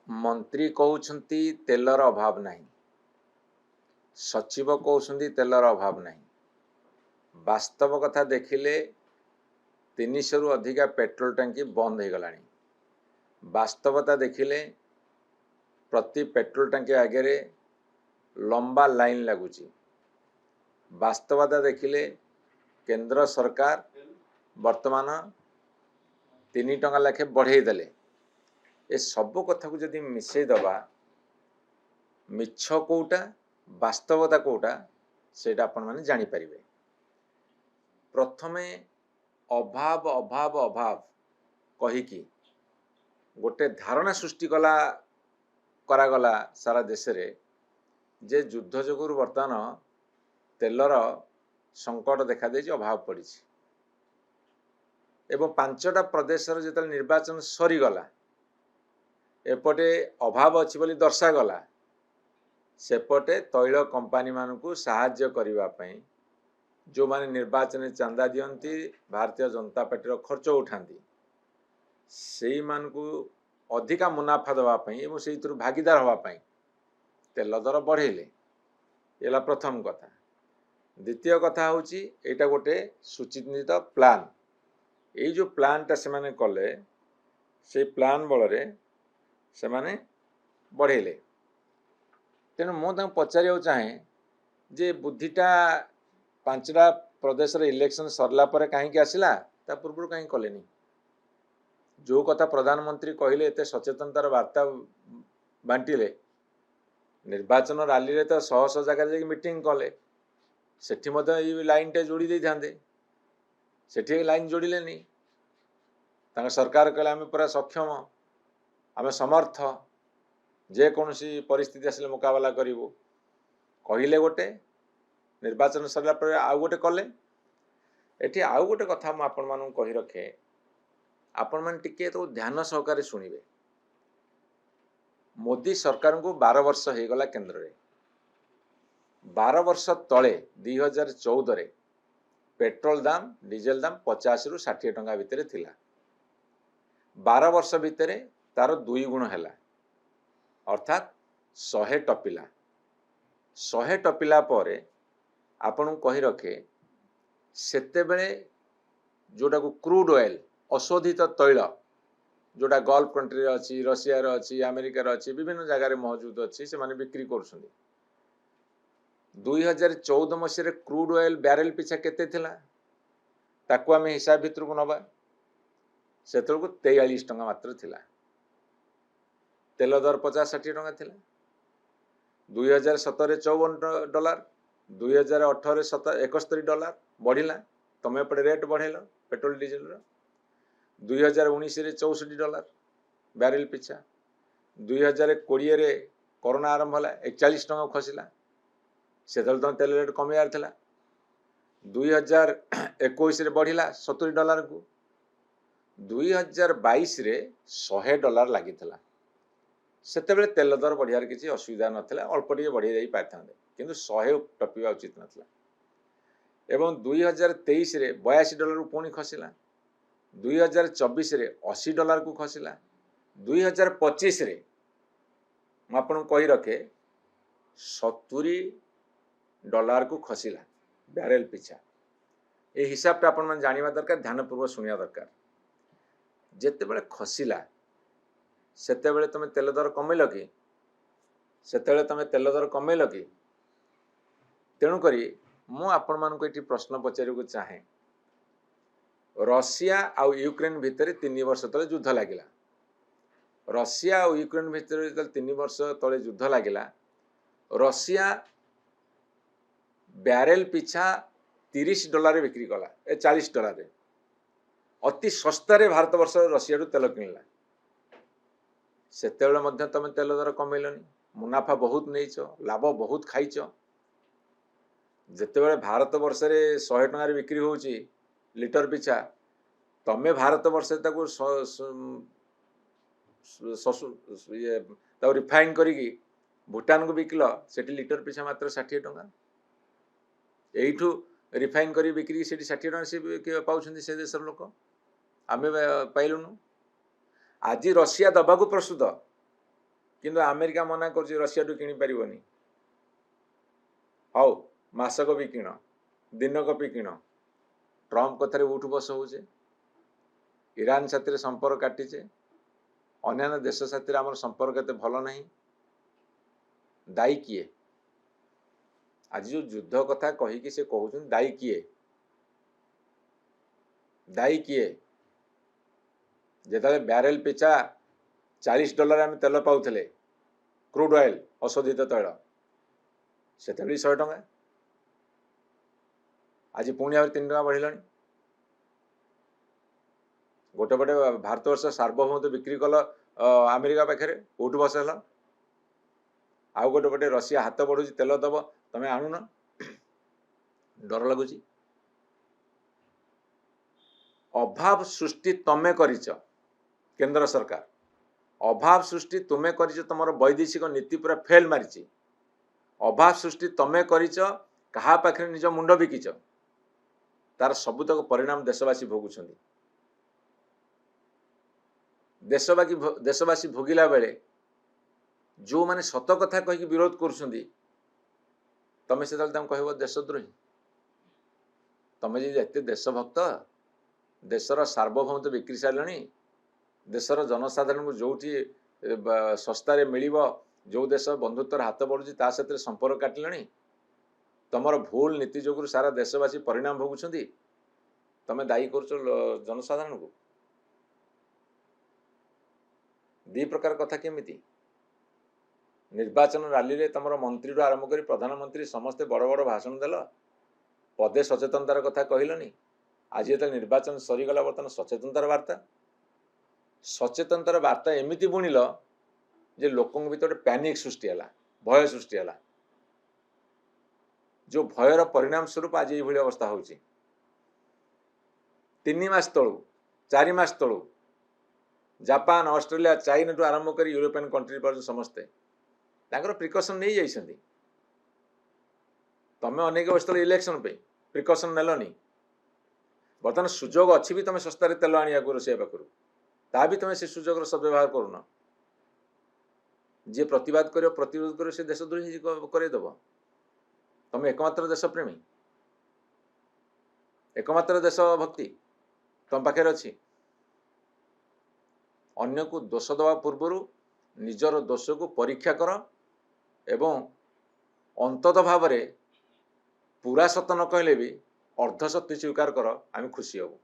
मंत्री कहउछंती तेलर अभाव नहीं, सचिव कहउछंती तेलर अभाव नहीं। वास्तव कथा देखिले 300 रु अधिका पेट्रोल टंकी बंद हो गलानी। वास्तवता देखिले प्रति पेट्रोल टंकी आगे लंबा लाइन लगुच। वास्तवता देखिले केंद्र सरकार वर्तमान 3 टंका लाखे बढ़े देले। ए सब कथा को जदि मिसई दबा मिछ कोटा वास्तवता कोटा सेटा आपण माने जानि परिबे। प्रथमे अभाव अभाव अभाव कही कि गोटे धारणा सृष्टि करागला सारा देश रे जे युद्ध जोगुर वर्तमान तेलर संकट देखा देछि, अभाव पड़ी एवं 5टा प्रदेश जो निर्वाचन सरीगला एपटे अभाव अच्छी बोली दर्शागला, सेपटे तैल कंपानी मानकु साहाय्य करने जो माने निर्वाचन चांदा दियंती भारतीय जनता पार्टी खर्च उठाती से मानकु अधिका मुनाफा देवाई और से भागीदार हाँपाई तेल दर बढ़ेले। एला प्रथम कथा। द्वितीय कथा हूँ यहाँ गोटे सुचिन्हित प्लान। ये जो प्लानटा से माने कले से प्लान बल से माने बढ़ेले। तेणु मुझे पचार चाहे जे बुद्धिटा 5टा प्रदेश इलेक्शन सरला पर कहीं आसला ता पूर्व कहीं कलेनी। जो कथा प्रधानमंत्री कहले एते सचेतनतार वार्ता बांटिले, निर्वाचन रैली रे तो शह शह जगह मीटिंग कले, सेठी मध्य लाइन टे जोड़ी दे थांदे, सेठी लाइन जोड़िलेनी। तांका सरकार कहले आमे पूरा सक्षम, आमे समर्थ, जे कोनसी परिस्थिति आसले मुकाबला करिवो कहले गोटे, निर्वाचन सरला पर आउ गोटे कले। एठी आउ गोटे कथा मु आपण मानू कहि रखे, आपण मान टिके तो ध्यान सहकारे सुनिबे। मोदी सरकार को 12 वर्ष हो गला केंद्र रे। 12 वर्ष तले 2014 रे पेट्रोल दाम डीजेल दाम 50 रु 60 टंका भितर थिला। 12 वर्ष भितर तार 2 गुण हैला, अर्थात 100 टपिला। 100 टपिला परे आपण कहि रखे सेते बेले जोटा को क्रूड ऑयल अशोधित तैल जोटा गल्फ कंट्री अच्छी, रशिया अच्छी, अमेरिकार अच्छी, विभिन्न जगार मौजूद अच्छी, से माने बिक्री कर। 2014 मसीह क्रूड ऑयल बैरेल पिछा केते थिला ताकू आमे हिसाब भितर को नबा से 43 टंका मात्र थिला। तेल दर 50-60 टंका थिला। 2017 $54, 2018 $71 बढ़िला। तमे पड़े रेट बढ़ेल पेट्रोल डीजेल रो। 2019 $64 बैरेल पिछा। 2020 रे कोरोना आरंभ होला 41 टंका खसिला, से तो तेल रेट कमियार थिला। 2021 रे बढ़िला $70 को। 2022 रे $100 लागिथिला। सेते बेले तेल दर बढ़ियार किसी असुविधा नथिला, अल्प टिके बढ़ी जाई पारथांदे, किंतु 100 टपिवा उचित नथिला। एवं 2023 रे $82 को पुणी खसिला। 2024 रे $80 को खसिला। 2025 रे आपन कहि रखे $70 को खसिला बैरेल पिछा। ए हिसाब अपन मन जानिबा दरकार, ध्यानपूर्वक सुनिया दरकार। जेते बेले खसिला सेते बेले तमे तेल दर कमेल कि, सेते बेले तमे तेल दर कमेल कि? तेणु करी मु आपण मान को एटी प्रश्न पचारि को चाहे। रशिया आउ यूक्रेन भितर 3 वर्ष तले युद्ध लागिला। रशिया और यूक्रेन भितर 3 वर्ष तले युद्ध लागिला, रशिया बैरेल पिछा $30 बिक्री कला, $40 अति सस्तारे भारत वर्ष रशिया तेल किणला। सेतेबेले मध्य तमे तेल दर कमेलनी, मुनाफा बहुत नहींच, लाभ बहुत खाइच। जेतेबेले भारत वर्ष रे 100 टंका बिक्री होउची लिटर पिछा, तमे भारत वर्ष ताको रिफाइन करी भूटान को बिकल, सेठी लिटर पिछा मात्र 60 टंका। एठू रिफाइन करी बिक्री सेठी 60 टंका से पाउछंती से देशर लोक, आमे पाइलुनु। आज रशिया दबाकू प्रस्तुत, किंतु अमेरिका मना कर रशिया टू किणी पारिबनी हौ मासक भी किण दिनक भी किण ट्रम्प कथार उठ बस होचे ईरान साथी संपर्क काटिचे अन्य देश साथी आम संपर्क एत भल नहीं दायी किए आज जो युद्ध कथा कहीकि से कहउछन दायी किए जेतले बैरेल पिछा $40 आम तेल पाउथले क्रूड ऑयल अशोधित तैल से 100 टंका आज पुणी आ 3 टंका बढ़ला गोटे पटे भारत वर्ष सार्वभौमत्व बिक्री कल अमेरिका पाखे उठ बस है आउ गोटे पटे रशिया हाथ बढ़ू तेल दब तमें आणुन डर लगुच अभाव सृष्टि तमें करिच केंद्र सरकार अभाव सृष्टि तुम्हें करिच तुम वैदेशिक नीति पूरा फेल मारी अभाव सृष्टि तमें करिच कहा पाखे निज मुंड बिकिच तार सबुतक परिणाम देशवासी भोगुछंती देशवासी भोगिला बेले जो माने सत कथा कहीकि विरोध करुछंती तमें से कह देशद्रोही तमें जी एत देशभक्त देशर सार्वभौमत्व बिक्री सारे देशर जनसाधारण को जो सस्तार मिल जो देश बंधुत्वर हाथ बढ़ुची ता साथ संपर्क काटिले तमर भूल नीति जो सारा देशवासी परिणाम भोगुछंती तमें दायी कर जनसाधारण को दी प्रकार कथा केमिति निर्वाचन रैली रे तमर मंत्री रू आरंभ कर प्रधानमंत्री समस्ते बड़ बड़ भाषण देल पदे सचेतनतार कथा कहलनी आज ये निर्वाचन सरीगला बर्तमान सचेतनतार वार्ता एमती बुणिल जे लोकों भीतर पैनिक सृष्टि है भय सृष्टि है जो भयर परिणाम स्वरूप आज ये अवस्था हो 3 मास तलू 4 मास तलू जापान ऑस्ट्रेलिया चाइना टू आरंभ कर यूरोपियन कंट्री पर समस्ते प्रिकसन नहीं जाइछंती तमें अनेक बस इलेक्शन पे प्रिकसन नेलनी बर्तमान सुजोग अच्छी भी तुम सस्तार तेल आने रोषे पाखु ता भी तुम से सुजोग सदव्यवहार करूना जी प्रतिवाद कर प्रतिरोध कर से देशद्रोही करदेव तुम एकमात्र देशप्रेमी एकमात्र देशभक्ति तुम पाखे अच्छी अन्य को दोष दवा पूर्वर निजर दोष को परीक्षा कर एवं अंतत भाव पूरा सत न कहले भी अर्ध सत्य स्वीकार कर आम खुशी हबू।